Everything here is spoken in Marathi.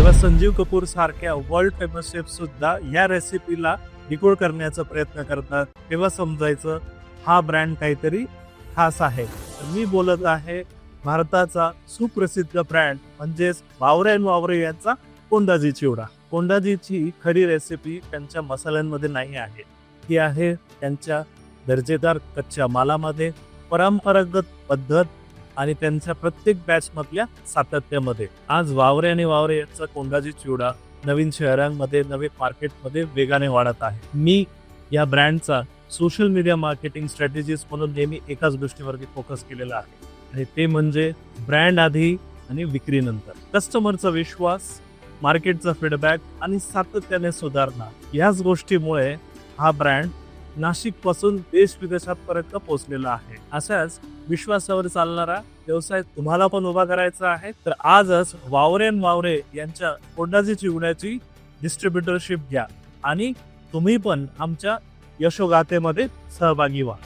तेव्हा संजीव कपूर सारख्या वर्ल्ड फेमस शेफ सुद्धा या रेसिपीला डिकोड करण्याचा प्रयत्न करतात. तेव्हा समजायचं हा ब्रँड काहीतरी खास आहे. तर मी बोलत आहे भारताचा सुप्रसिद्ध ब्रँड म्हणजेच वावरे अँड वावरे यांचा कोंडाजी चिवडा. कोंडाजीची खरी रेसिपी त्यांच्या मसाल्यांमध्ये नाही आहे, ती आहे त्यांच्या दर्जेदार कच्च्या मालामध्ये, परंपरागत पद्धत आणि त्यांच्या प्रत्येक बॅच मधल्या सातत्यामध्ये. आज वावरे आणि वावरे यांचा कोंडाजी चिवडा नवीन शहरांमध्ये, नवीन मार्केटमध्ये वेगाने वाढत आहे. मी या ब्रँडचा सोशल मीडिया मार्केटिंग स्ट्रॅटेजीज म्हणून नेहमी एकाच गोष्टीवरती फोकस केलेला आहे आणि ते म्हणजे ब्रँड आधी आणि विक्री नंतर. कस्टमरचा विश्वास, मार्केटचा फीडबॅक आणि सातत्याने सुधारणा, याच गोष्टीमुळे हा ब्रँड नाशिक पासून देश विदेशापर्यंत पोहोचलेला आहे. अशाच विश्वासावर चालणारा व्यवसाय तुम्हाला पण उभा करायचा आहे तर आजच वावरे अँड वावरे यांच्या कोंडाजी चिवड्याची डिस्ट्रीब्युटरशिप घ्या आणि तुम्ही पण आमच्या यशोगाथेमध्ये सहभागी व्हा.